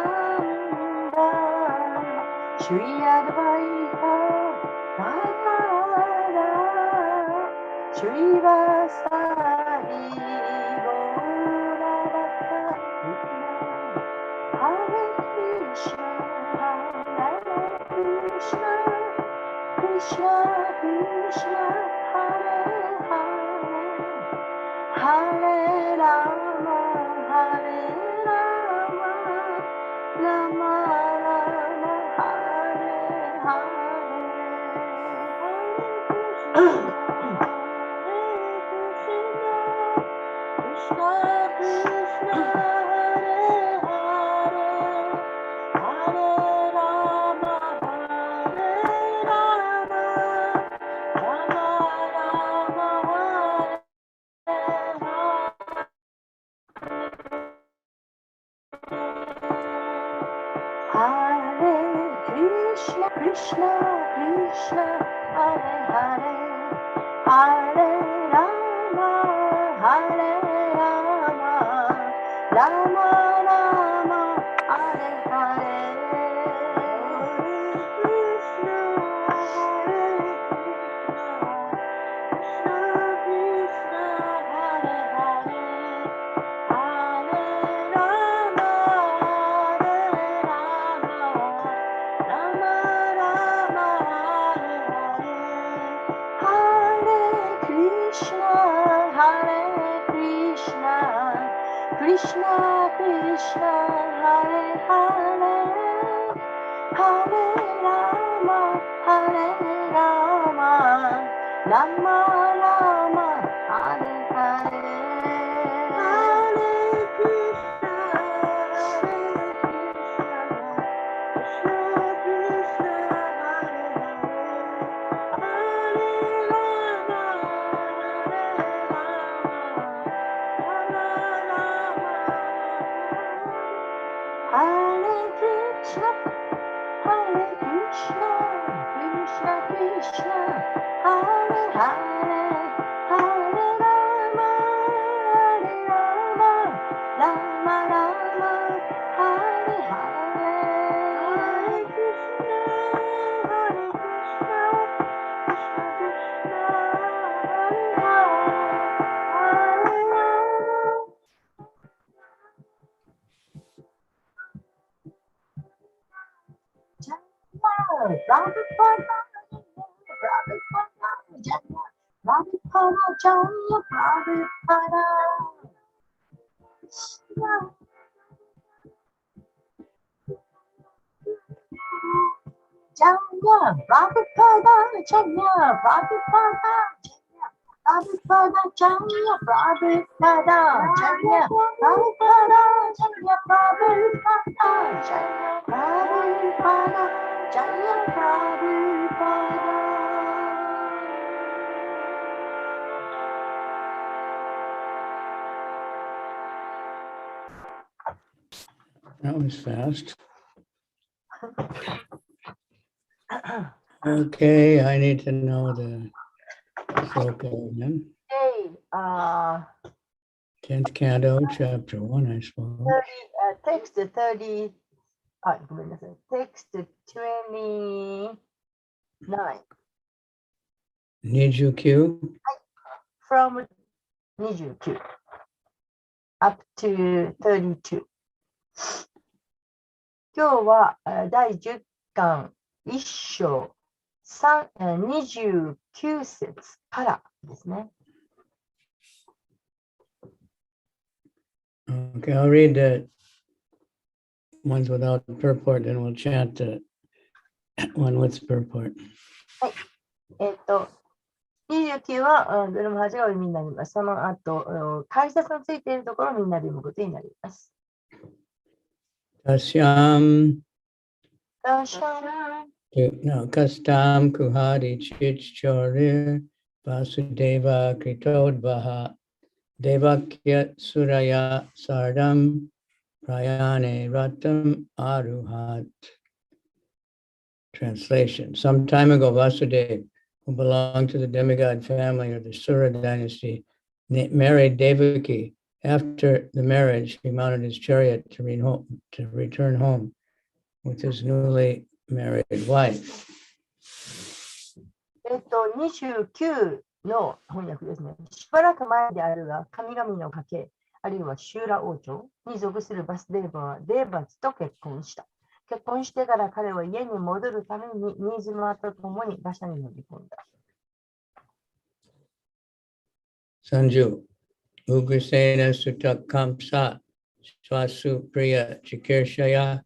Nanda, Shri Advaita Gadadhara, Shri Vasari Gauravata, Hare Krishna, Hare Krishna, Krishna Krishna, Hare Hare, Hare Rama, Hare Rama, Rama Rama, Hare Hare. Krishna Krishna, Hare Hare, Hare Rama, Hare Rama, Rama Rama, Hare Krishna Krishna Krishna, Hare Hare, Hare Rama, Hare Rama, Rama Rama, Hare Hare. Krishna, Hare Krishna, Krishna Hare Hare, Hare Rama, Hare Rama, Rama Rama, Hare Hare, Hare Krishna, Hare Krishna, Krishna Krishna, Hare Hare, Hare Rama, Hare Rama, Rama Rama, Hare Hare. Hare Krishna, Hare Krishna, Krishna Krishna, Hare Hare, Hare Rama, Hare Rama, Rama Rama, Hare Krishna, Hare Krishna, Krishna Krishna, Hare Hare, Hare Rama, Hare Rama, Rama Rama, Hare Hare. Hare Krishna, Hare Krishna, Krishna Krishna, Hare Hare, Hare Rama. Prabhupada, Jaya Prabhupada, Jaya Prabhupada, Jaya Prabhupada, Prabhupada, Jaya Prabhupada, Jaya Prabhupada, Jaya Prabhupada, Jaya Prabhupada, Jaya Prabhupada. That was fast. Okay, I need to know the sloka again. Okay, 10th canto, chapter 1, I suppose. text 30, text 29 Nijukyu. from 29 up to 32。今日は第10巻1章29節からですね。Okay, I'll read the ones without purport and we'll chant the one with purport. 29はどれも初が読みになります。その後、解説のついているところをみんなで読むことになります。Tasyam, Tasyam, Kastam Kuhadi Chichorir Vasudeva Kritodvaha Devakya Suraya Sardam Prayane Ratam Aruhat. Translation. Some time ago, Vasudeva, who belonged to the demigod family of the Sura dynasty, married Devaki after the marriage, he mounted his chariot to return home with his newly married wife. 29の翻訳ですね。しばらく前であるが、神々の家系、あるいはシューラ王朝に属するバスデーバはデーバツと結婚した。結婚してから彼は家に戻るために新妻と共に馬車に乗り込んだ。30. Ugrasena Sutta Kamsa Swasu Priya Chikirshaya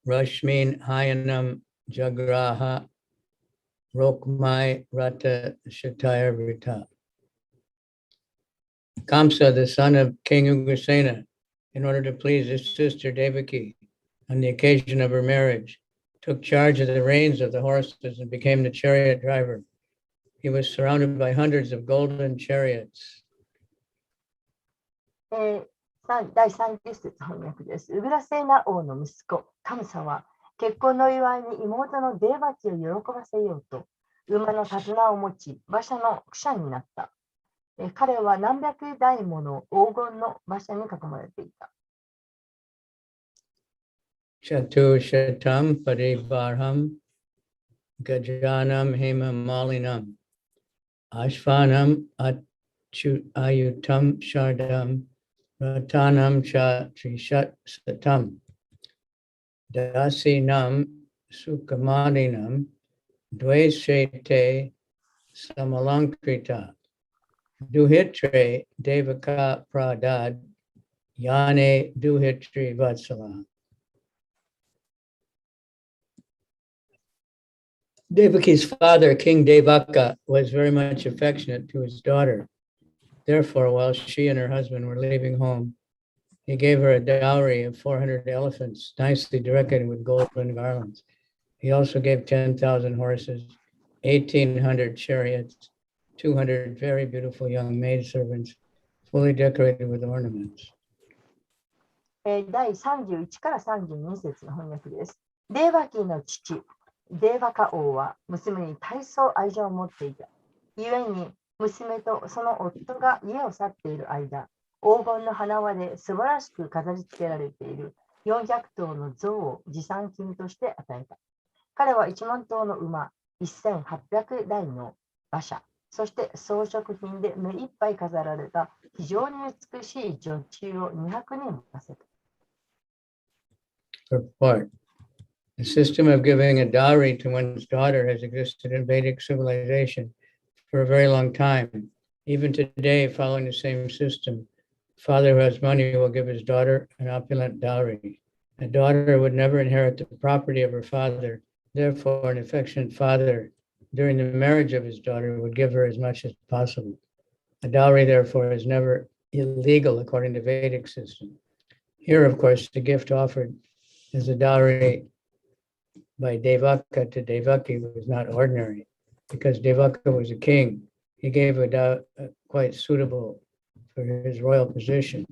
Rashmin Hayanam Jagraha Rokmai Rata Shatayar Vrita. Kamsa, the son of King Ugrasena, in order to please his sister Devaki on the occasion of her marriage, took charge of the reins of the horses and became the chariot driver. He was surrounded by hundreds of golden chariots. 第30節翻訳です。ウグラセーナ王の息子、カムサは結婚の祝いに妹のデーバキを喜ばせようと、馬の手綱を持ち、馬車の駆者になった。彼は何百台もの黄金の馬車に囲まれていた。Chatu Shatam Parivarham Gajanam Hemamalinam Ashvanam Ayutam Shardam Ratanam Cha Trishat Satam Dasinam Sukamadinam Dveshete Samalankrita Duhitre Devaka Pradad Yane Duhitri Vatsala. Devaki's father, King Devaka, was very much affectionate to his daughter. Therefore, while she and her husband were leaving home, he gave her a dowry of 400 elephants, nicely decorated with golden garlands. He also gave 10,000 horses, 1,800 chariots, 200 very beautiful young maidservants, fully decorated with ornaments. 第31から32節の翻訳です。デーバキの父、デーバカ王は娘に大層愛情を持っていた。故に娘とその夫が家を去っている間、黄金の花輪で素晴らしく飾り付けられている400頭の象を持参金として与えた。彼は1万頭の馬、1800台の馬車、そして装飾品で目いっぱい飾られた非常に美しい女中を200人もさせた。Report. The system of giving a dowry to one's daughter has existed in Vedic civilization for a very long time. Even today, following the same system, the father who has money will give his daughter an opulent dowry. A daughter would never inherit the property of her father. Therefore, an affectionate father, during the marriage of his daughter, would give her as much as possible. A dowry, therefore, is never illegal according to Vedic system. Here, of course, the gift offered as a dowry by Devaka to Devaki was not ordinary, because Devaka was a king. He gave a dowry quite suitable for his royal position.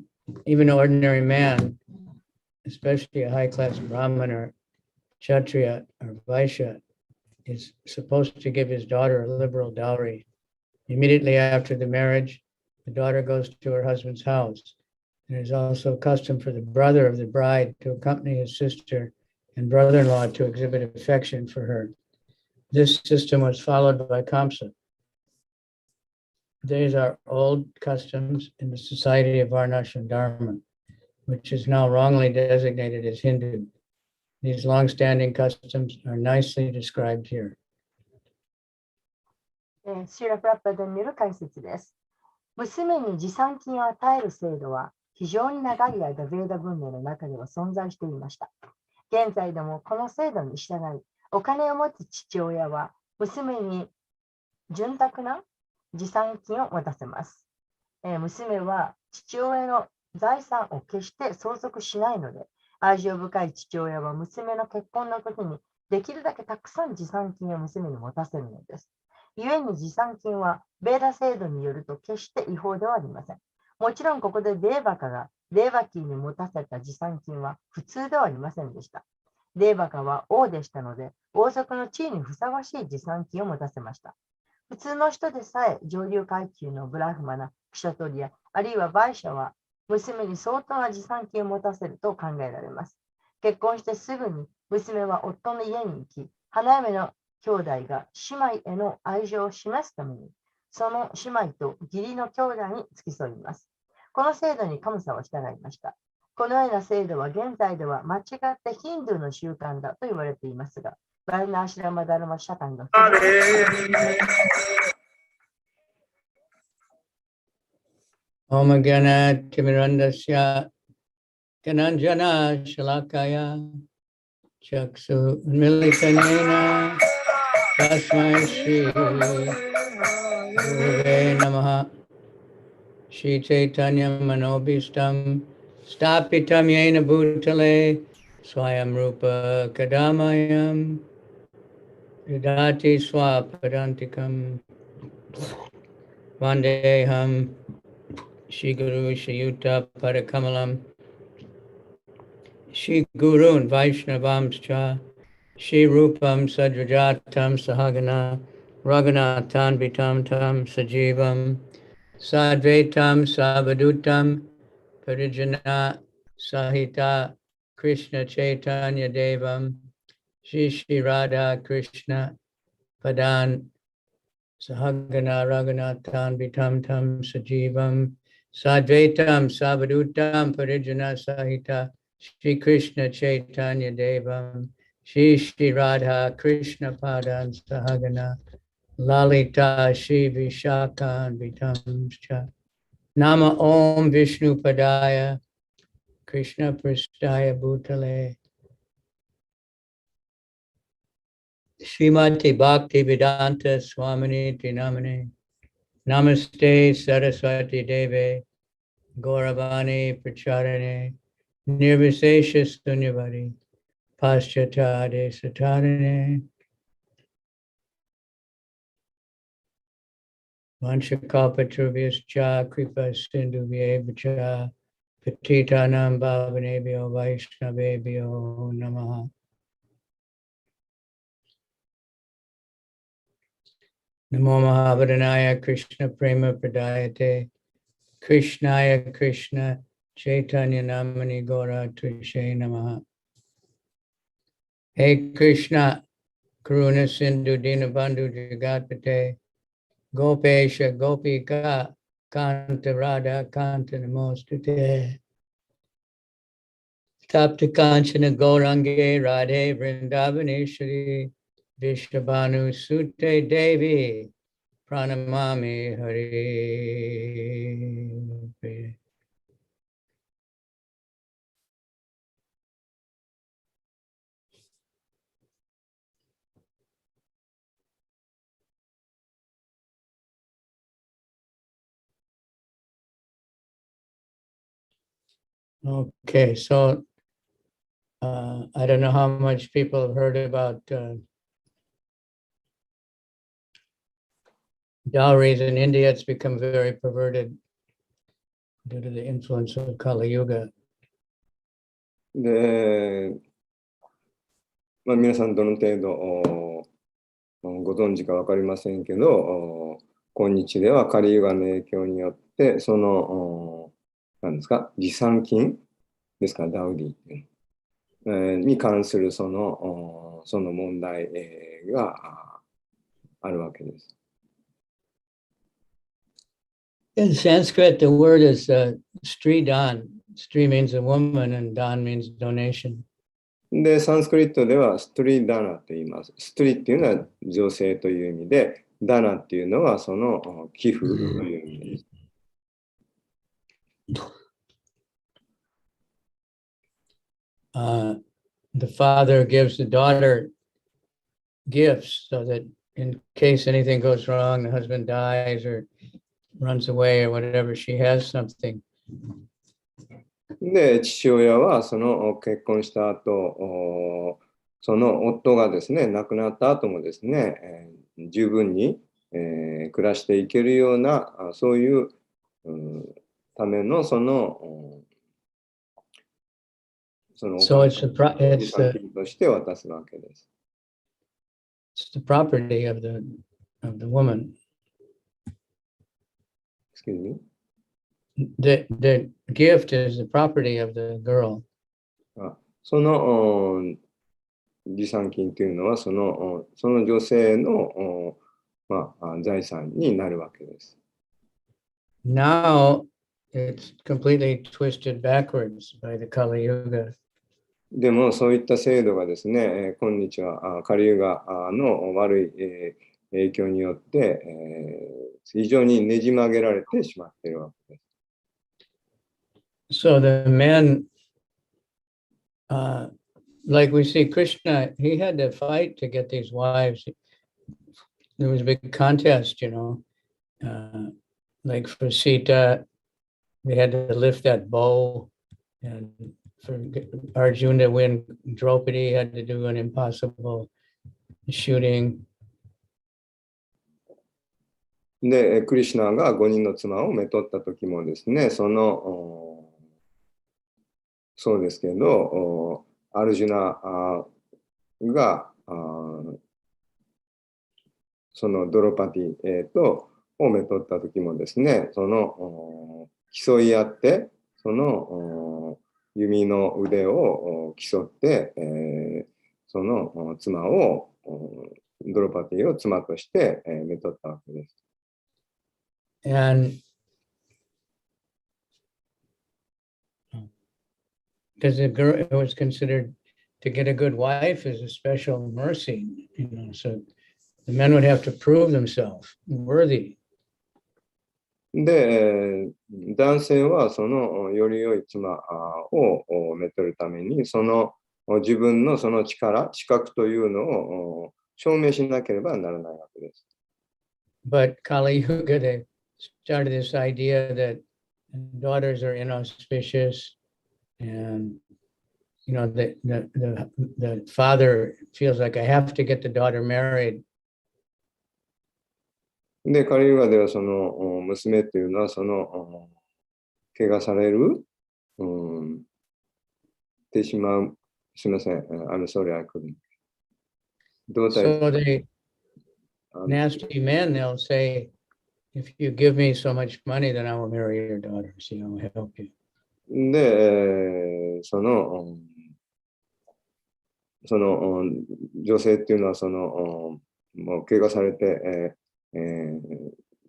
Even an ordinary man, especially a high-class Brahmin or Kshatriya or Vaishya, is supposed to give his daughter a liberal dowry. Immediately after the marriage, the daughter goes to her husband's house. It is also custom for the brother of the bride to accompany his sister and brother-in-law to exhibit affection for her. This system was followed by Kamsa. These are old customs in the society of Varnash and Dharma, which is now wrongly designated as Hindu. These long-standing customs are nicely described here. シーラ・プラッパダによる解説です。娘に持参金を与える制度は非常に長い間、ヴェーダ文明の中では存在していました。現在でもこの制度に従い、お金を持つ父親は娘に潤沢な持参金を渡せます。娘は父親の財産を決して相続しないので、愛情深い父親は娘の結婚の時にできるだけたくさん持参金を娘に持たせるのです。故に持参金はベーダ制度によると決して違法ではありません。もちろんここでデーバカがデーバキーに持たせた持参金は普通ではありませんでした。デーバカは王でしたので、王族の地位にふさわしい持参金を持たせました。普通の人でさえ上流階級のブラフマナ、クシャトリア、あるいは売者は娘に相当な持参金を持たせると考えられます。結婚してすぐに娘は夫の家に行き、花嫁の兄弟が姉妹への愛情を示すために、その姉妹と義理の兄弟に付き添います。この制度に神様は従いました。このような制度は現在では間違ったヒンドゥーの習慣だと言われていますが、バルナーシラマダルマ社会のOm Gyana Timirandasya Gananjana Shalakaya Chaksu Militanena Tasmai Shri Gurave Namaha Shri Chaitanya Manobhistam Stapitam Yena Bhutale Swayam Rupa Kadamayam Vidati Swapadantikam Vandeham Shri Guru Shri Yuta Parakamalam Shri Gurun Vaishnavamscha Shri Rupam Sadrajatam Sahagana Raghunathan Vitam Tam Sajivam Sadvaitam Savadutam Parijana Sahita Krishna Chaitanya Devam Shri Shri Radha Krishna Padan Sahagana Raghunathan Vitam Tam Sajivam Sadvaitam Savadutam Parijana Sahita Shri Krishna Chaitanya Devam Shri Shri Radha Krishna Padan Sahagana Lalita Shri Vishakan Vitamscha Nama Om Vishnu Padaya Krishna Prasthaya Bhutale Srimati Bhakti Vedanta Swamini Tinamane Namaste Saraswati Deve Gauravani Pracharane Nirvisesha Sunyavadi Paschatade Satarane Vanchakalpatrubhyascha Kripa Sindhubhyevacha Patitanam Bhavanebhyo Vaishnavebhyo Namaha Namo Mahavadhanaya Krishna Prema Pradayate Krishnaya Krishna Chaitanya Namani Gora Trishe Namaha Hey Krishna Karuna Sindhu Dinabandhu Jagatpate Gopesha Gopika Kanta Radha Kanta Namostute Tapta Kanchana Gaurange Radhe Vrindavaneshwari Vishabhanu Sute Devi Pranamami Hari. Okay, so I don't know how much people have heard about dowries in India. It's become very perverted due to the influence of Kali Yuga. で、皆さんどの程度ご存知か分かりませんけど、今日ではカリユガの影響によって、その、何ですか、持参金ですか、ダウディっていう、に関するその問題、があるわけです。In Sanskrit, the word is Sri-dan. Sri means a woman and Dan means donation. で、サンスクリットではストリダナと言います。ストリっていうのは女性という意味で、ダナっていうのはその寄付という意味です。The father gives the daughter gifts so that in case anything goes wrong, the husband dies or runs away or whatever, she has something. で、父親はその結婚した後、その夫がですね、亡くなった後もですね、十分に、暮らしていけるような、そういう、ためのその、So it's the として渡すわけです。It's the property of the woman. Excuse me? the gift is the property of the girl. その持参金というのはその女性の財産になるわけです。Now it's completely twisted backwards by the Kali Yuga. でもそういった制度がですね、今日はカリユガの悪い影響によって、非常にねじ曲げられてしまっているわけです。So the men, like we see Krishna, he had to fight to get these wives. There was a big contest, like for Sita, they had to lift that bow, and for Arjuna to win Draupadi, he had to do an impossible shooting. で、クリシュナが5人の妻をめとった時もですね、そうですけど、アルジュナがそのドロパティをめとった時もですね、競い合って、弓の腕を競って、その妻を、ドロパティを妻として、めとったわけです。And because the girl, it was considered to get a good wife is a special mercy, so the men would have to prove themselves worthy. で、男性はそのより良い妻をめとるために、自分のその力、資格というのを証明しなければならないわけです。But Kali Yuga, they started this idea that daughters are inauspicious, and the father feels like I have to get the daughter married. で、カリユガではその娘というのは怪我される、てしまう。すみません。I'm sorry, I couldn't. So the nasty men, they'll say, if you give me so much money, then I will marry your daughters, help you. で、女性っていうのはもう怪我されて、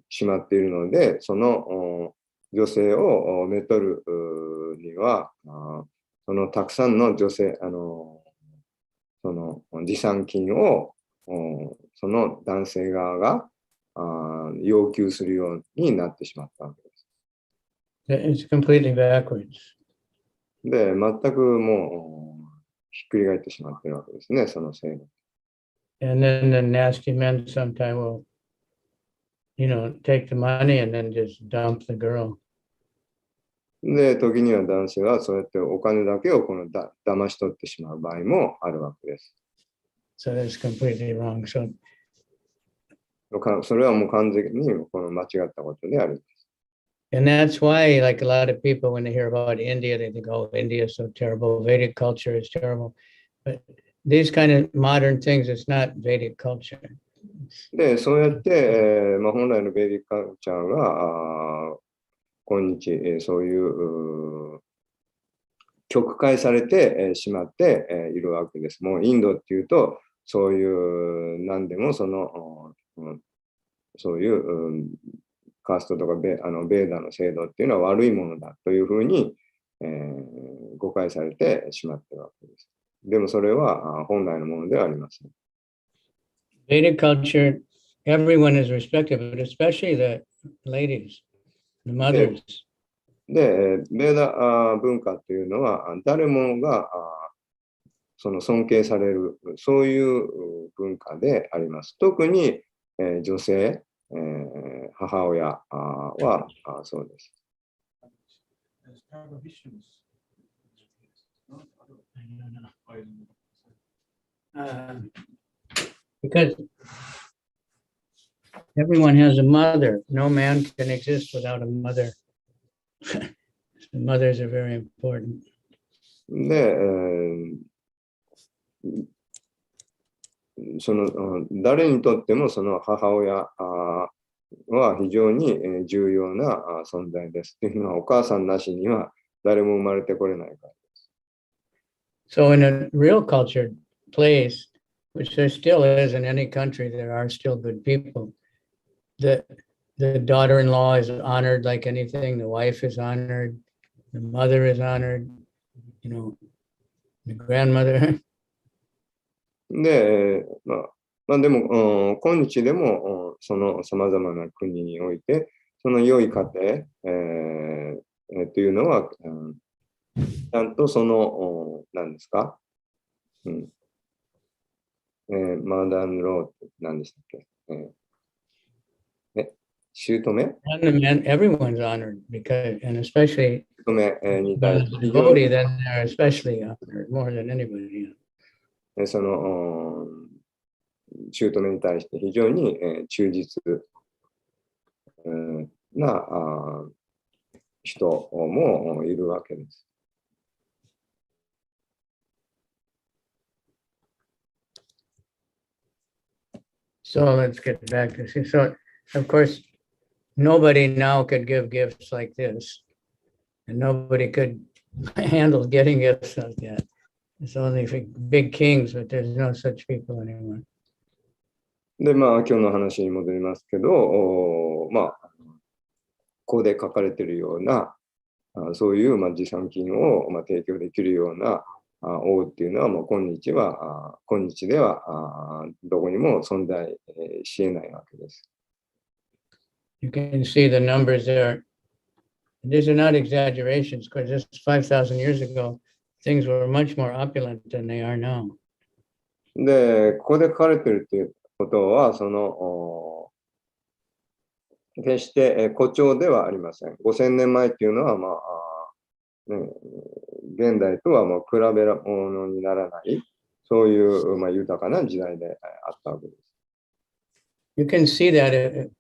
しまっているので、その女性をめとるには、たくさんの女性、持参金をその男性側が要求するようになってしまったわけです。It's completely backwards. で、全くもうひっくり返ってしまっているわけですね、その制度。And then the nasty men sometimes will, take the money and then just dump the girl. で、時には男性はそうやってお金だけを騙し取ってしまう場合もあるわけです。So that's completely wrong. So それはもう完全に間違ったことである。And that's why, like a lot of people, when they hear about India, they think, oh, India is so terrible. Vedic culture is terrible. But these kind of modern things, it's not Vedic culture. で、そうやって、本来のベディックカルチャーが、今日、そういう曲解されてしまっているわけです。もうインドっていうと、そういう何でもそういうカーストとかベーダの制度っていうのは悪いものだというふうに、誤解されてしまっているわけです。でもそれは本来のものではありません。Vedic culture, everyone is respected, but especially the ladies, the mothers. で、ベーダ文化というのは誰もが尊敬される、そういう文化であります。特に女性、母親はそうです。Because everyone has a mother. No man can exist without a mother. Mothers are very important. で、誰にとってもその母親は非常に重要な存在です。というのは、お母さんなしには誰も生まれてこれないからです。So in a real cultured place, which there still is in any country, there are still good people. The daughter-in-law is honored like anything. The wife is honored. The mother is honored. You know, the grandmother. で、でも、今日でも、その様々な国において、その良い家庭、というのは、ちゃんとその、何ですか、マダンローって何でしたっけ、姑 And everyone's honored because, and especially 姑に the 対して非常 devotee, に then they're especially honored more than anybody. その、姑に対して非常に忠実な人もいるわけです。So let's get back to see. So, of course, nobody now could give gifts like this, and nobody could handle getting gifts like that. It's only for big kings, but there's no such people anymore. で、今日の話に戻りますけど、ここで書かれているような、そういう持参金を提供できるような王っていうのは、もう今日ではどこにも存在し得ないわけです。You can see the numbers there. These are not exaggerations, because just 5,000 years ago, things were much more opulent than they are now. で、ここで書かれているということは、その、決して誇張ではありません。5000年前っていうのは、現代とはもう比べ物にならない、そういう豊かな時代であったわけです。You can see that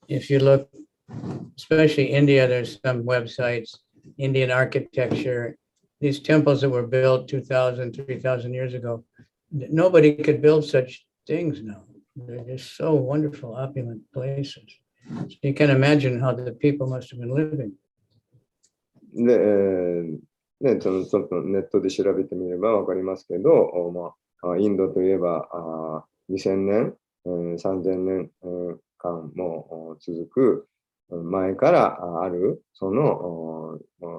if you look, especially India, there's some websites, Indian architecture, these temples that were built 2,000, 3,000 years ago. Nobody could build such things now. They're just so wonderful, opulent places. So you can imagine how the people must have been living. で、ちょっとネットで調べてみればわかりますけど、インドといえば2000年、3000年間も続く前からあるその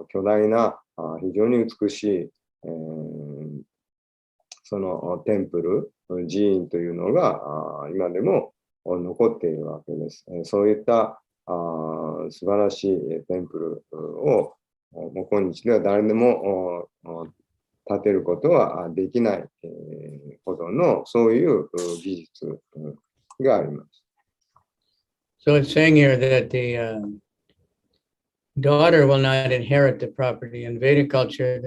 巨大な非常に美しいそのテンプル、寺院というのが今でも残っているわけです。そういった素晴らしいテンプルをもう今日では誰でも建てることはできないほどのそういう技術があります。So it's saying here that the daughter will not inherit the property. In Vedic culture,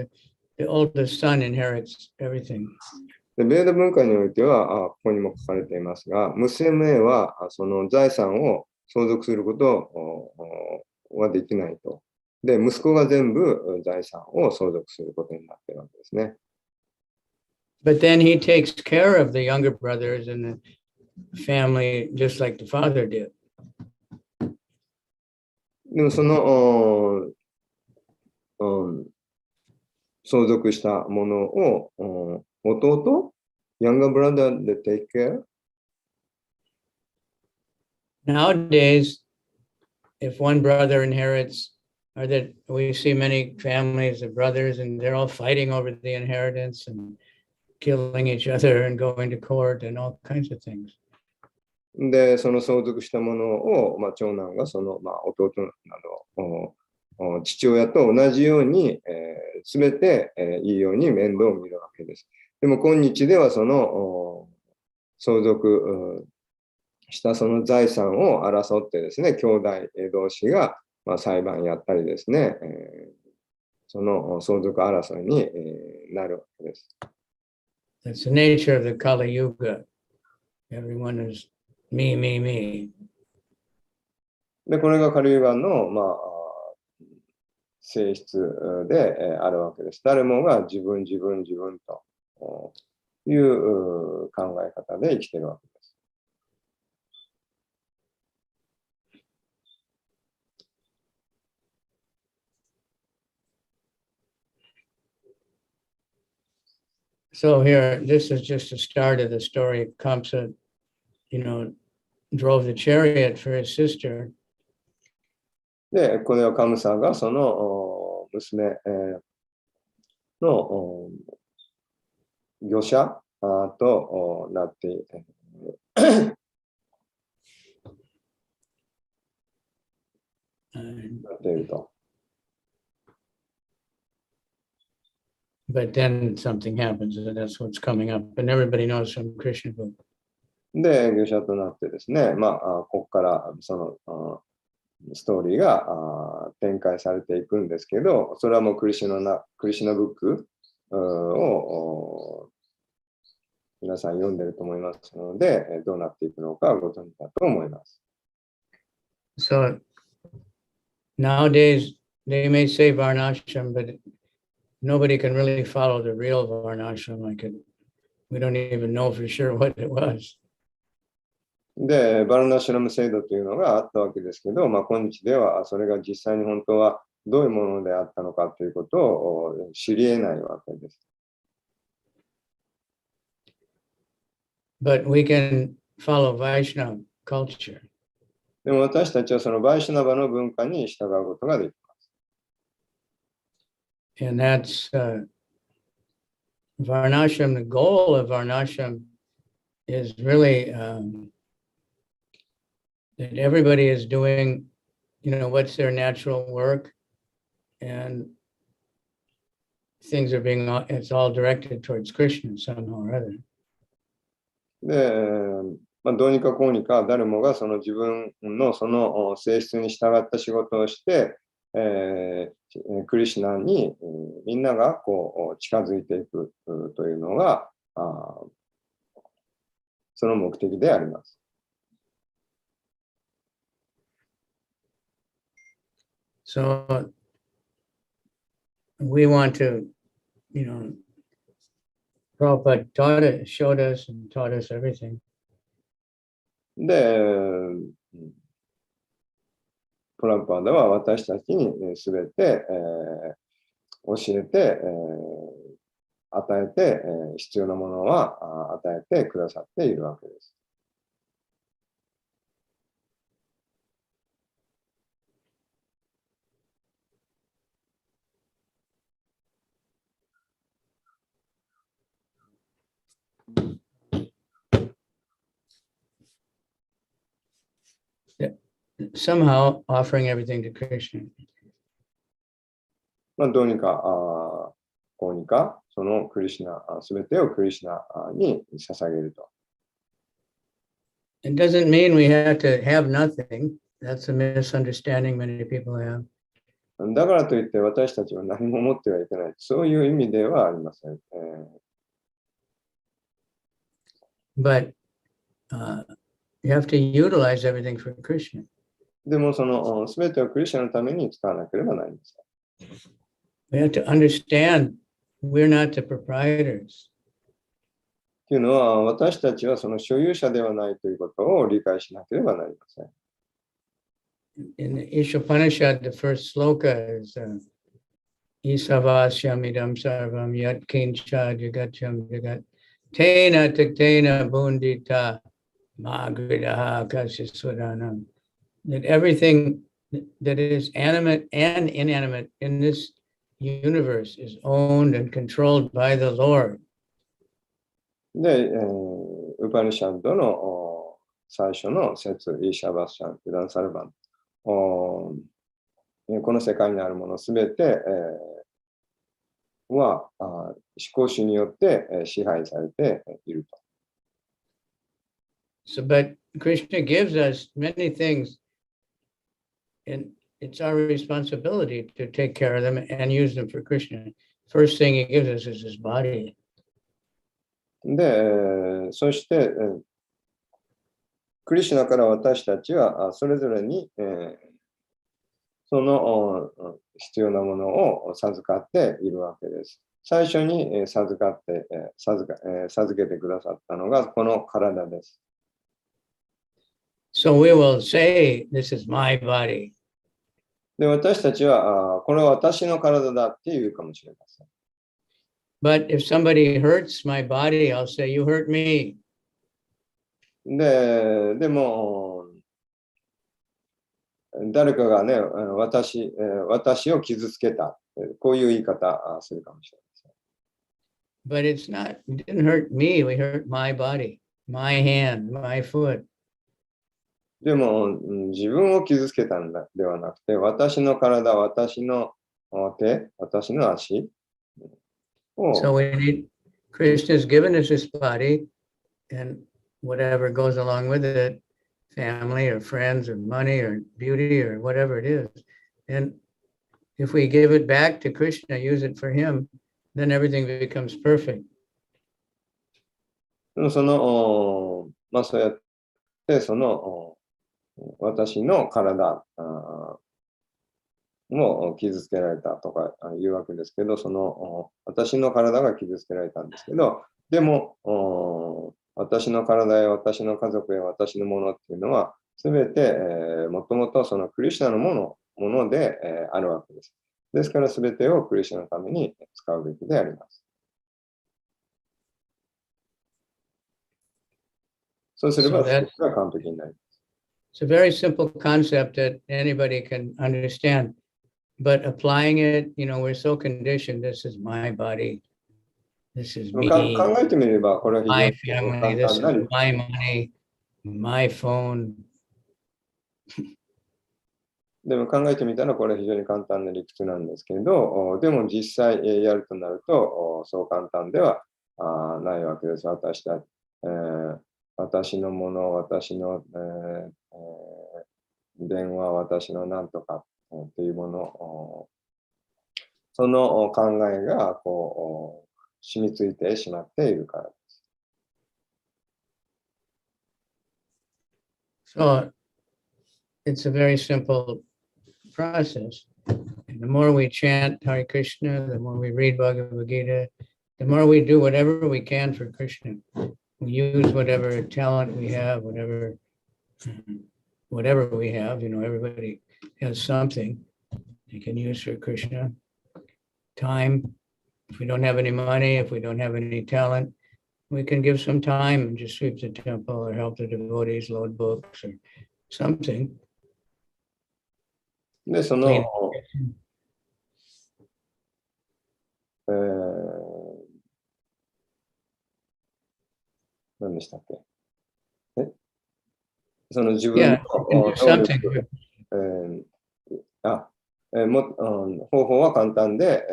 the oldest son inherits everything. で、ベーダ文化においてはここにも書かれていますが、娘はその財産を相続することはできないと。で、息子が全部財産を相続することになっているわけですね。But then he takes care of the younger brothers and the family just like the father did. でもその相続したものを弟 younger brother they take care? Nowadays, if one brother inherits, or that we see many families of brothers and they're all fighting over the inheritance and killing each other and going to court and all kinds of things. で、その相続したものを、長男がその、弟など父親と同じように、すべて、いいように面倒を見るわけです。でも今日ではその相続したその財産を争ってですね、兄弟同士が、裁判やったりですね、その相続争いに、なるわけです。That's the nature of the Kali Yuga. Everyone is me, me, me. で、これがカリユガの、性質であるわけです。誰もが自分、自分、自分という考え方で生きているわけです。So here, this is just the start of the story. Kamsa, drove the chariot for his sister. で、これはカムサがその娘の業者となっていると。But then something happens, and that's what's coming up. And everybody knows from Krishna book. で、業者となってですね、ここからそのストーリーが展開されていくんですけど、それはもうクリシュナブックを皆さん読んでると思いますので、どうなっていくのかご存知だと思います。So nowadays, they may say Varnashram, but nobody can really follow the real Varnashram like it. We don't even know for sure what it was. で、バルナシュラム制度というのがあったわけですけど、今日ではそれが実際に本当はどういうものであったのかということを知り得ないわけです。But we can follow Vaishnava culture. でも私たちはそのバイシュナバの文化に従うことができます。And that's Varnashram. The goal of Varnashram is really that everybody is doing, what's their natural work, and things are it's all directed towards Krishna somehow or other. で、どうにかこうにか誰もがその自分のその性質に従った仕事をして、クリシュナにみんながこう近づいていくというのがその目的であります。So we want to, Prabhupada showed us and taught us everything. で、プランパーダは私たちにすべて、教えて、与えて、必要なものは与えてくださっているわけです。Somehow offering everything to Krishna. どうにかこうにかそのクリシュナすべてをクリシュナに捧げると。It doesn't mean we have to have nothing. That's a misunderstanding many people have. だからといって私たちは何も持ってはいけない。そういう意味ではありません。But you have to utilize everything for Krishna. でもそのすべてをクリシュナのために使わなければなりません。We have to understand we're not the proprietors. というのは私たちはその所有者ではないということを理解しなければなりません。In the Ishopanishad, the first sloka is Isavasyamidam sarvam yat kincha jagacham jagat tena taktena bundita magridaha kashiswadanam. That everything that is animate and inanimate in this universe is owned and controlled by the Lord. で、ウパニシャンドの最初の説、イーシャバッシャン、ウダンサルバン。この世界にあるものすべて、は思考主によって支配されていると。So, but Krishna gives us many things, and it's our responsibility to take care of them and use them for Krishna. First thing he gives us is his body. で、そして、クリシュナから私たちはそれぞれに、その必要なものを授かっているわけです。最初に授けてくださったのがこの体です。So we will say, this is my body. で、私たちはこれは私の体だって言うかもしれません。But if somebody hurts my body, I'll say, you hurt me. でも、誰かがね、私を傷つけた。こういう言い方するかもしれません。But it's not, it didn't hurt me. We hurt my body, my hand, my foot. でも、自分を傷つけたんだではなくて、私の体、私の手、私の足を。So we need, Krishna's given us this body and whatever goes along with it, family or friends or money or beauty or whatever it is. And if we give it back to Krishna, use it for him, then everything becomes perfect. そうやって、私の体も傷つけられたとかいうわけですけど、私の体が傷つけられたんですけど、でも、私の体や私の家族や私のものっていうのは、すべて、もともとそのクリシュナのもので、あるわけです。ですから、すべてをクリシュナのために使うべきであります。そうすれば、それが完璧になります。It's a very simple concept that anybody can understand, but applying it, we're so conditioned. This is my body. This is me. 考えてみれば、これは非常 My に family. 簡 This 単な is my money. My phone. でも考えてみたら、これは非常に簡単な理屈なんですけど、でも実際やるとなると、そう簡単ではないわけです。私のもの、私の、電話、私のなんとかっていうもの、その考えが染みついてしまっているからです。So it's a very simple process. And the more we chant Hare Krishna, the more we read Bhagavad Gita, the more we do whatever we can for Krishna. We use whatever talent we have, whatever we have, everybody has something you can use for Krishna. Time, if we don't have any money, if we don't have any talent, we can give some time and just sweep the temple or help the devotees load books or something. で、何でしたっけ？その自分の能力、方法は簡単で、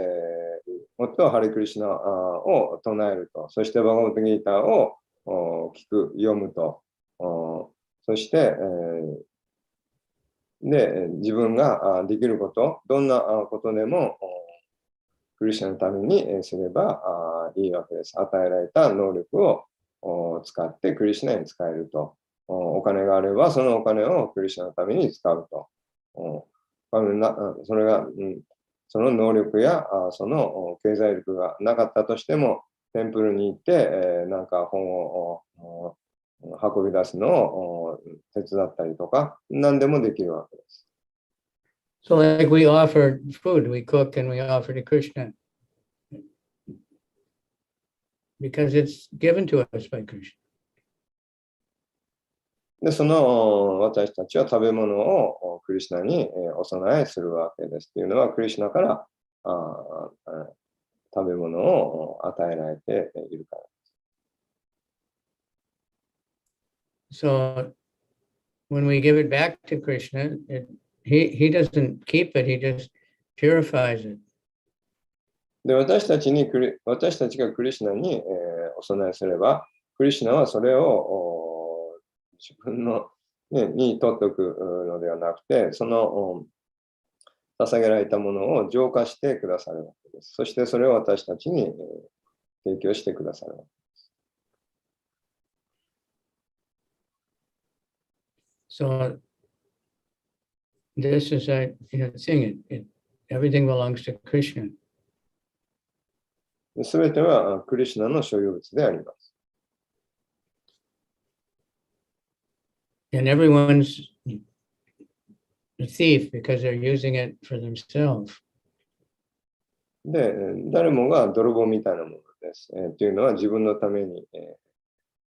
もっとハレクリシナを唱えると、そしてバガバッドギーターを読むと、そして、で、自分ができること、どんなことでもクリシナのためにすればいいわけです。与えられた能力を使ってクリシナに使えると。お金があれば、そのお金をクリシナのために使うと。それが、その能力やその経済力がなかったとしても、テンプルに行って、なんか本を運び出すのを手伝ったりとか、何でもできるわけです。So like we offer food, we cook and we offer to Krishna because it's given to us by Krishna. で、私たちは食べ物をクリシュナにお供えするわけです。というのは、クリシュナから食べ物を与えられているからです。So when we give it back to Krishna, he doesn't keep it, he just purifies it. で、私たちがクリシュナにお供えすれば、クリシュナはそれを自分の、に取っておくのではなくて、その捧げられたものを浄化してくださるわけです。そしてそれを私たちに提供してくださるわけです。So this is a thing. Everything belongs to Krishna. すべてはクリシュナの所有物であります。And everyone's a thief because they're using it for themselves. で、誰もが泥棒みたいなものです。というのは自分のために、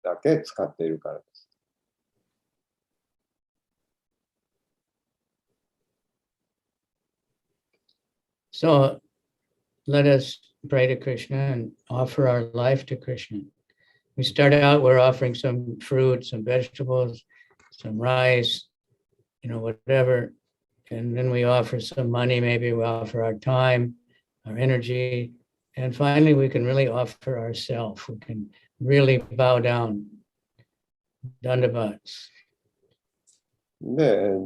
だけ使っているからです。So let us pray to Krishna and offer our life to Krishna. We start out, we're offering some fruits, some vegetables, some rice, whatever. And then we offer some money, maybe we offer our time, our energy. And finally, we can really offer ourselves. We can really bow down. Dandavats. で、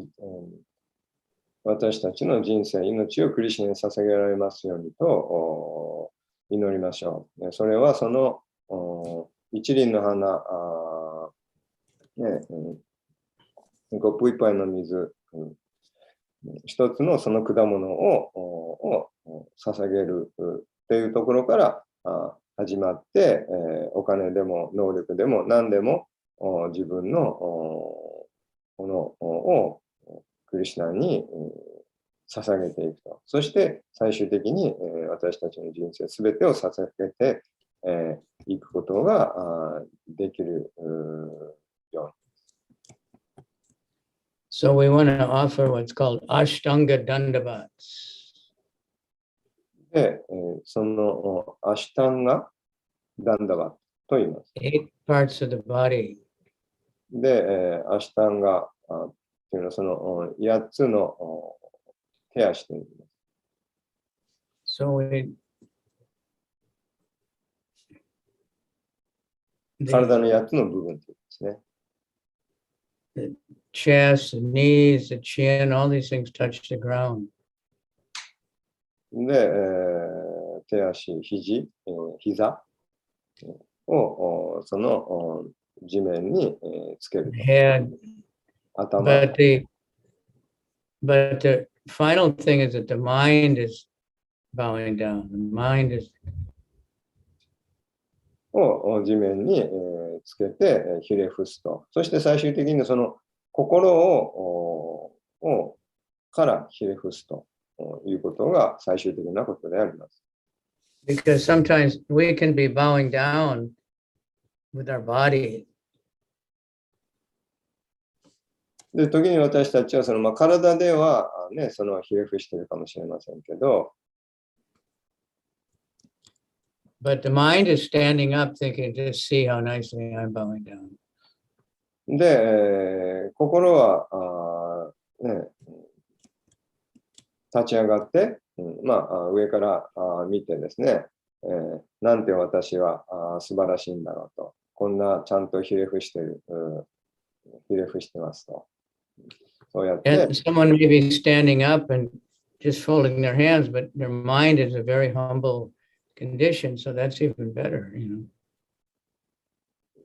私たちの人生、命をクリシュナに捧げられますようにと祈りましょう。それはその一輪の花、コップ一杯の水、一つのその果物を捧げるというところから始まって、お金でも能力でも何でも自分のものをクリシュナに捧げていくと。そして最終的に私たちの人生すべてを捧げていくことができるように。So we want to offer what's called Ashtanga Dandavats. で、そのアシュタンガダンダバと言います。8 parts of the body. で、アシュタンガというのはその8つの手足と言います。So 体の8つの部分というですね。The chest, the knees, the chin, all these things touch the ground. で、手足、肘、膝をその地面につける。Head. 頭。But the final thing is that the mind is bowing down. The mind is を地面につけてひれ伏すと。そして最終的にその心をからひれ伏すということが最終的なことであります。Because sometimes we can be bowing down with our body. で、時に私たちはその、体ではね、そのひれ伏しているかもしれませんけど、But the mind is standing up thinking, just see how nicely I'm bowing down. で、心は立ち上がって、上から見てですね、なんて私は素晴らしいんだろうと、こんなちゃんとひれ伏してますと。そうやって。And someone may be standing up and just folding their hands, but their mind is a very humble condition, so that's even better,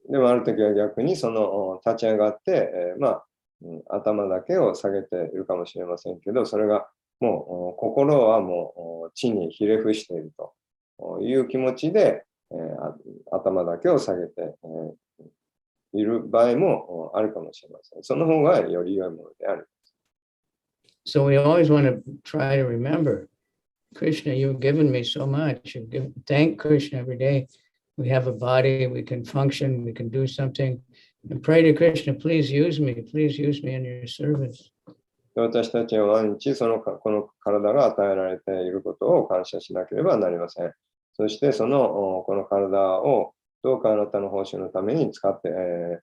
でもあるときは逆にその立ち上がって、頭だけを下げているかもしれませんけど、それがもう心はもう地にひれ伏しているという気持ちで、頭だけを下げて、いる場合もあるかもしれません。その方がより良いものである。So we always want to try to remember, Krishna, you've given me so much. Thank Krishna every day. We have a body, we can function, we can do something. And pray to Krishna, please use me in your service. 私たちは毎日この体が与えられていることを感謝しなければなりません。そしてこの体をどうかあなたの報酬のために使え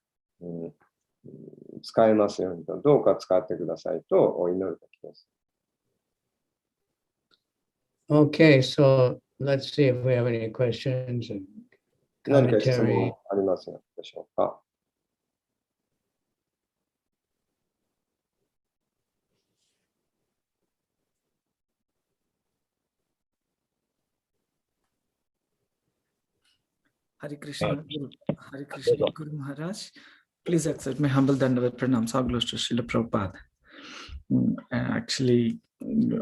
ますようにと、どうか使ってくださいと祈るときです。Okay, so let's see if we have any questions and 何か質 commentary. 問ありますでしょうか。Hare Krishna, Guru Maharaj. Please accept my humble Dandavat Pranams. All glories to Srila Prabhupada. Actually,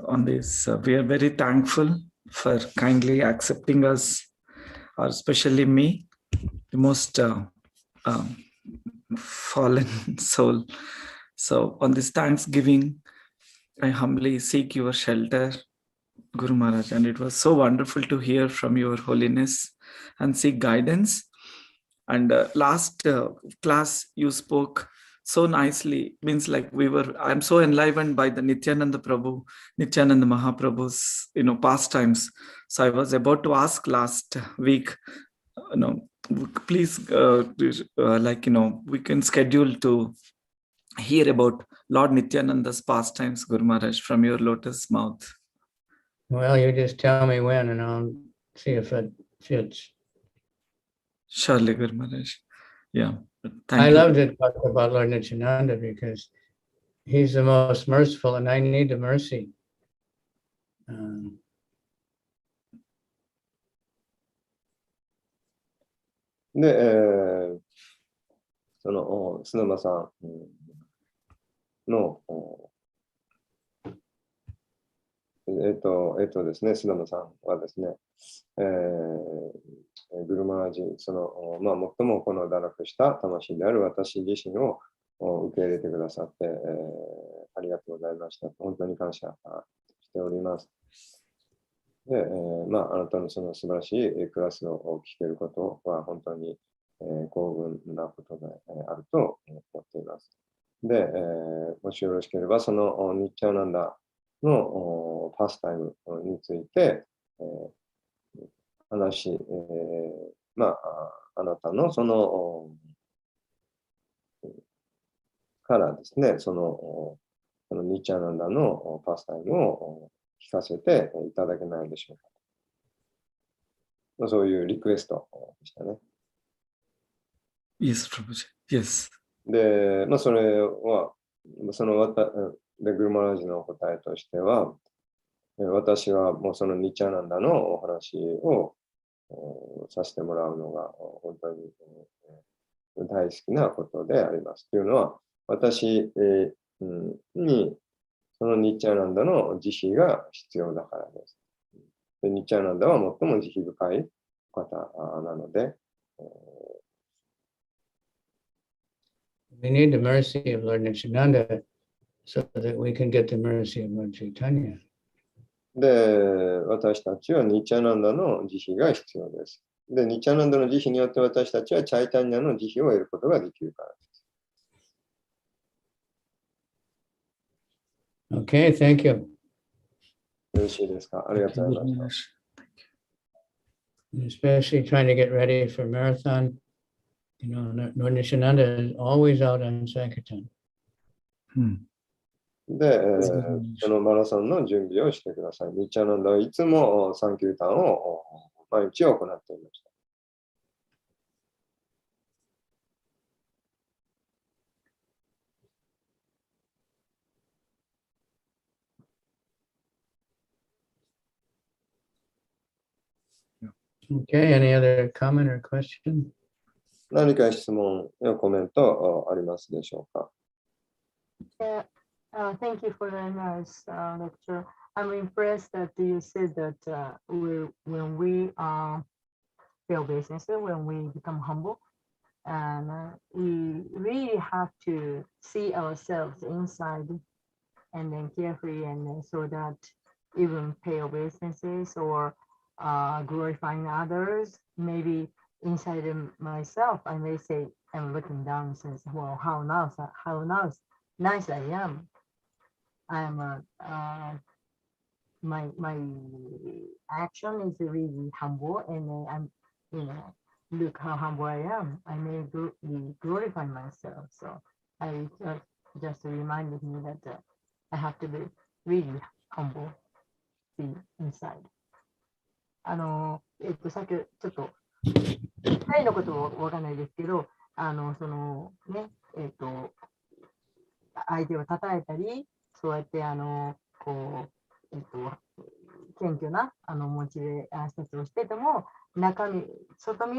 on this, we are very thankful for kindly accepting us or especially me, the most fallen soul. So on this Thanksgiving, I humbly seek your shelter, Guru Maharaj, and it was so wonderful to hear from your holiness and seek guidance. And last class you spoke so nicely, means like I'm so enlivened by the Nityananda Mahaprabhu's pastimes. So I was about to ask last week, please we can schedule to hear about Lord Nityananda's pastimes, Guru Maharaj, from your lotus mouth. Well, you just tell me when and I'll see if it fits. Surely, Guru Maharaj. Yeah. I love to talk about Lord Nityananda because he's the most merciful and I need the mercy. De, その須沼さんのですね、須沼さんはですね、グルマラジ、最もこの堕落した魂である私自身を受け入れてくださって、ありがとうございました。本当に感謝しております。で、あなたのその素晴らしいクラスを聞けることは本当に、幸運なことであると思っています。で、もしよろしければ、そのニッチャーナンダのパスタイムについて、話、あなたのそのからですね、そのニッチャーナンダのパスタイムを聞かせていただけないでしょうか。そういうリクエストでしたね。Yes, Prabhuji. Yes. で、それは、グルマラジの答えとしては、私はもうそのニッチャーナンダのお話をさせてもらうのが本当に大好きなことであります。というのは、私にそのニッチャーナンダの慈悲が必要だからです。でニッチャーナンダは最も慈悲深い方なので、We need the mercy of Lord Nityananda so that we can get the mercy of Lord Chaitanya. で、私たちはニッチャーナンダの慈悲が必要です。で、ニッチャーナンダの慈悲によって私たちはチャイタニャの慈悲を得ることができるからです。Okay, thank you. よろしいですか。ありがとうございました。Especially trying to get ready for marathon. You know, Lord Nityananda is always out on Sankirtan. で、そのマラソンの準備をしてください。ニッチャーナンダはいつもサンキュータンを毎日行っていました。Okay, any other comment or question? 何か質問やコメントありますでしょうか。Thank you for the nice lecture. I'm impressed that you said that when we pay obeisance, when we become humble, and we really have to see ourselves inside and then carefree, and so that even pay obeisances or glorifying others, maybe inside myself, I may say I'm looking down and says, well, how nice I am. I am my action is really humble, and I'm look how humble I am. I may glorify myself. So I just reminded me that I have to be really humble, see inside. さっきちょっとタイのことはわかんないですけど、そのね、相手を称えたり、そうやってこう謙虚な持ちで挨拶をしてても、外見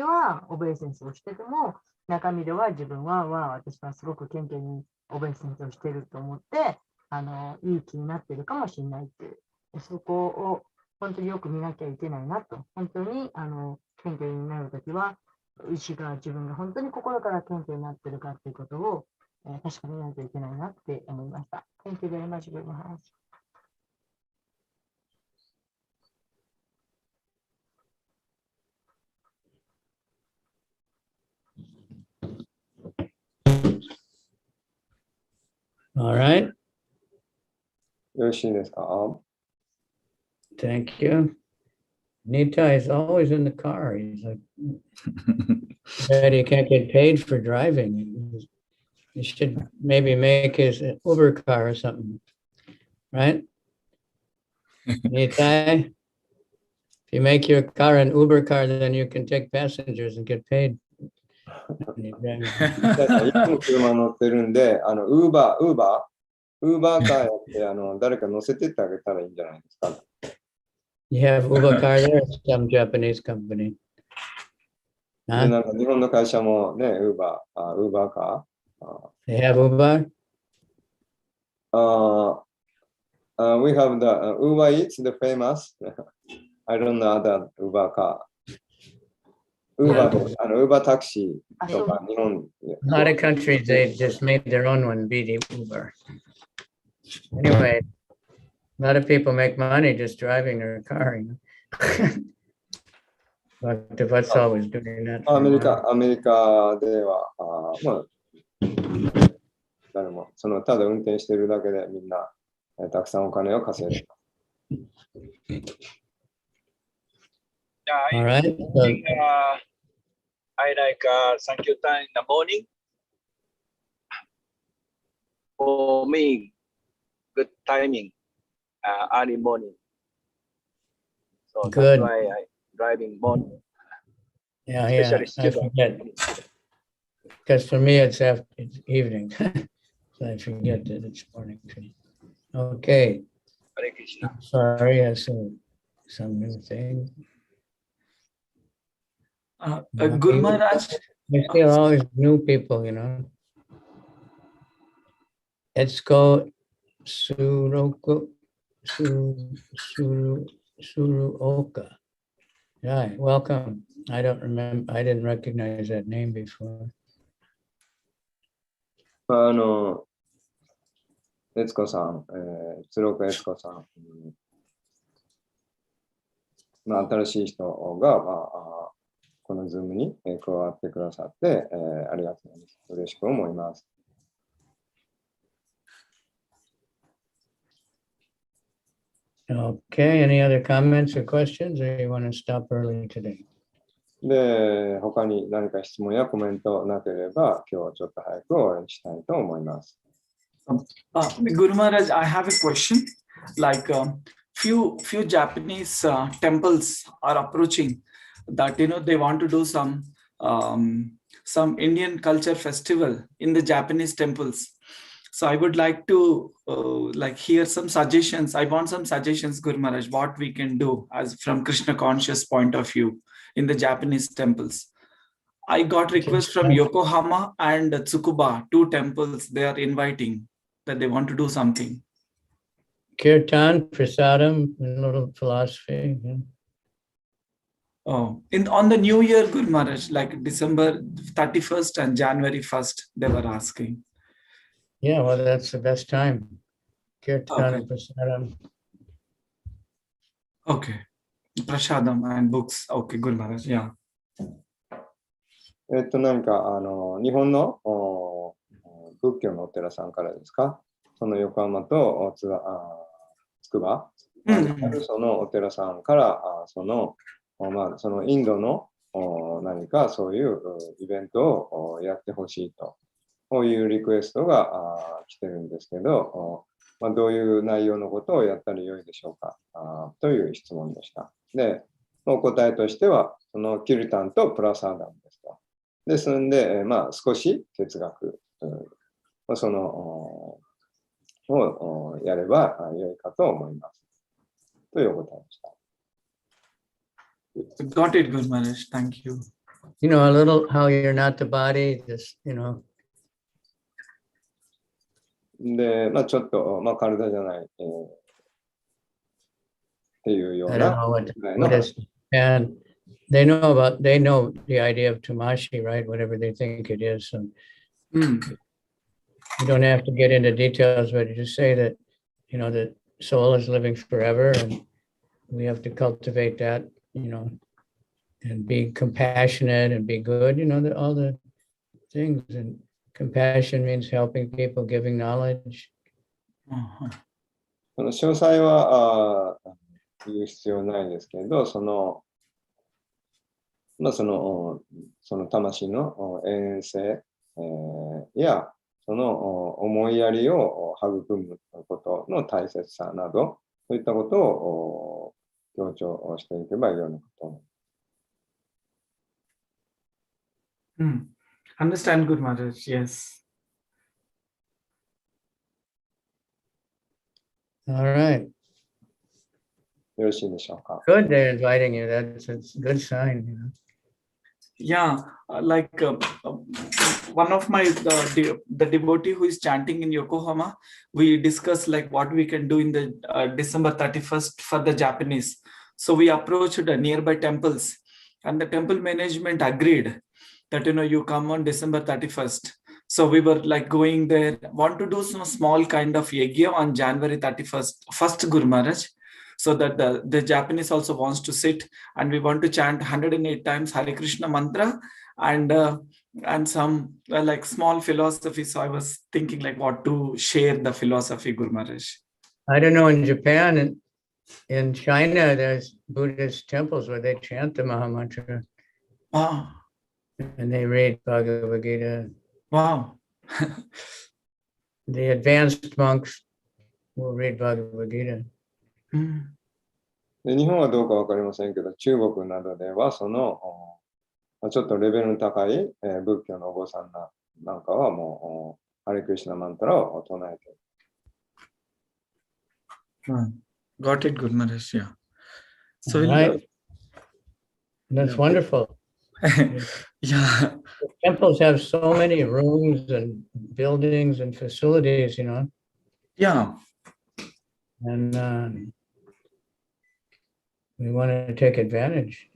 はオベイセンスをしてても、中身では自分は私はすごく謙虚にオベイセンスをしてると思って、いい気になってるかもしれないっていう、そこを本当によく見なきゃいけないなと。本当に謙虚になるときは、自分が本当に心から謙虚になっているかということを、確かめないといけないなって思いました。Thank you very much, Guru Maharaj. All right. よろしいですか？ Thank you. Nita is always in the car. He's like, that he can't get paid for driving. He should maybe make his Uber car or something, right? Nita, if you make your car an Uber car, then you can take passengers and get paid. いつも車乗ってるんで、ウーバーカーやって、誰か乗せてってあげたらいいんじゃないですか。You have Uber car there, some Japanese company. で、 Huh? なんか日本の会社もね、ウーバーカー。They have Uber? We have the Uber Eats, the famous. I don't know the Uber car. Uber で、Uber タクシーとか日本。A lot of countries, they just made their own one, be the Uber. Anyway, a lot of people make money just driving their car. You know? But what's always doing that? アメリカでは、まあ、誰もただ運転してるだけでみんな、たくさんお金を稼いでる。All right. I like Sankirtan in the morning. For me, good timing, early morning. So Good. that's why I driving morning. Yeah, Especially I student. forget. Because for me, it's evening. So I forget that it's morning. Okay. Hare Krishna. Sorry, I saw some new thing. Guru Maharaj. I see all these new people, you know. Let's go Suruoka. Suruoka. Right, welcome. I didn't recognize that name before. 悦子さん、鶴岡悦子さん、新しい人が、このズームに加わってくださって、ありがとうございます。嬉しく思います。Okay, any other comments or questions, or you want to stop early today? で、他に何か質問やコメントなければ、今日はちょっと早く終わりにしたいと思います。Guru Maharaj, I have a question. Like few Japanese temples are approaching that they want to do some Indian culture festival in the Japanese temples. So I would like to hear some suggestions. I want some suggestions, Guru Maharaj, what we can do as from Krishna conscious point of view in the Japanese temples. I got requests from Yokohama and Tsukuba, 2 temples. They are inviting that they want to do something. Kirtan, prasadam, a little philosophy. Yeah. Oh, on the New Year, Guru Maharaj, like December 31st and January 1st, they were asking. Yeah, well, that's the best time. Kirtan and prasadam. Okay. Prashadam and books. Okay, Guru Maharaj, yeah. 何か日本の仏教のお寺さんからですか？その横浜と筑波にあるそのお寺さんからそのインドの何かそういうイベントをやってほしいとこういうリクエストが来てるんですけど、どういう内容のことをやったらよいでしょうかという質問でした。で、お答えとしては、そのキルタンとプラサーダムですと。ですので、少し哲学、そのをやればよいかと思います。というお答えでした。Got it, Guru Maharaj. Thank you. You know, a little how you're not the body, just, you know. で、ちょっと、体じゃない、ていうよう I don't な know what ぐらいの話。 Buddhists and they know the idea of tamashi, right? Whatever they think it is. So you don't have to get into details, but you just say that, you know, the soul is living forever and we have to cultivate that, you know, and be compassionate and be good, you know, all the things. And compassion means helping people, giving knowledge. その詳細は言う必要ないですけれど、その魂の永遠性、や、その思いやりを育むことの大切さなど、そういったことを強調していけばいいようなことを。Understand, Guru Maharaj, yes. All right. よろしいでしょうか。 Good, they're inviting you. That's a good sign. You know? Yeah, like one of my the devotee who is chanting in Yokohama, we discussed like what we can do in the December 31st for the Japanese. So we approached the nearby temples, and the temple management agreed that you come on December 31st. So we were like going there, want to do some small kind of yagya on January 31st, first Guru Maharaj, so that the Japanese also wants to sit, and we want to chant 108 times Hare Krishna mantra and some like small philosophy. So I was thinking like what to share the philosophy, Guru Maharaj. I don't know, in Japan and in China, there's Buddhist temples where they chant the Mahamantra. Wow. And they read Bhagavad Gita. Wow. The advanced monks will read Bhagavad Gita. で日本はどうかわかりませんけど、中国などではそのちょっとレベルの高い仏教のお坊さんなんかはもうハレクリシュナマントラを唱えている。Got it, Guru Maharaj. Yeah. So right. That's wonderful. Yeah. The temples have so many rooms and buildings and facilities, you know. Yeah. And we want to take advantage.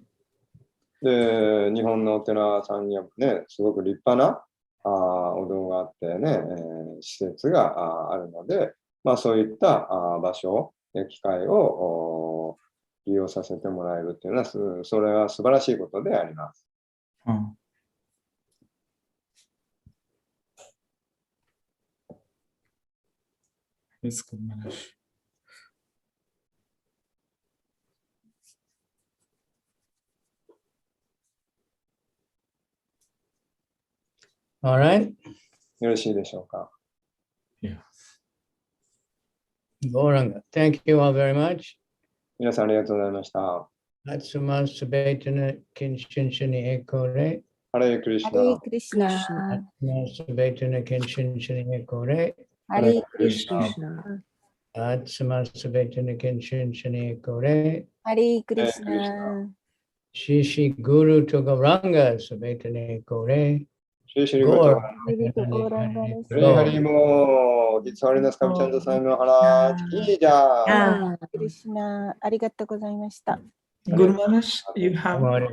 で、日本のお寺さんにはね、すごく立派なお堂があってね、施設があるので、まあそういった場所、機会を利用させてもらえるっていうのは、それは素晴らしいことであります。Yes, Guru Maharaj. All right. よろしいでしょうか。Yeah. Gauranga. Thank you all very much. 皆さんありがとうございました。Atsuman Sabetana Kinshinshini Ekore. ハレークリシュナ。 Hare Krishna. Atsuman Sabetana Kinshinshini Ekore. Hare Krishna. Atsuman Sabetana Kinshinshini Ekore. Hare Krishna. Shishi Guru to Gauranga Sabetana Ekore. シリシリゴト。Gaur. レイハリモー、ギツハリナスカビチャンドサイムハラー、いいじゃん。クリシュナ、ありがとうございました。Guru Maharaj, you have. And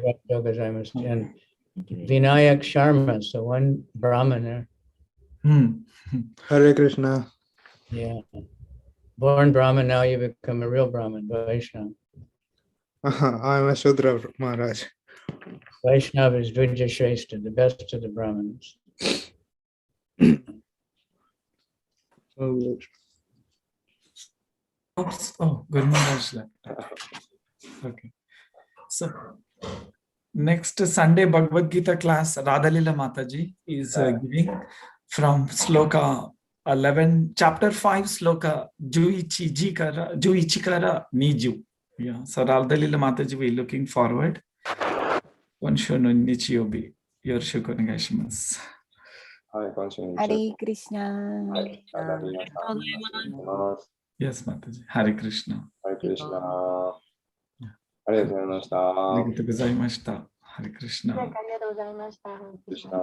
Vinayak Sharma, so one Brahmana. Hare Krishna. Yeah. Born Brahman, now you become a real Brahman, Vaishnava. I'm a Shudra Maharaj. Vaishnava is Dvija Shrestha, the best of the Brahmanas. Oh, Guru Maharaj. Okay. So, next Sunday Bhagavad Gita class, Radhalila Mataji is giving from Sloka 11, chapter 5, Sloka Juichikara Niju. Yeah, so Radhalila Mataji, we're looking forward. Konshono Nichiobi, Yorshu Konegashimasu. はい、今週のハレクリシナ。はい、ありがとうございます。 Yes, Mataji. Hare Krishna. ハレクリシナ。ありがとうございました。ありがとうございました。ハレクリシナ。ありがとうございました。クリシナ。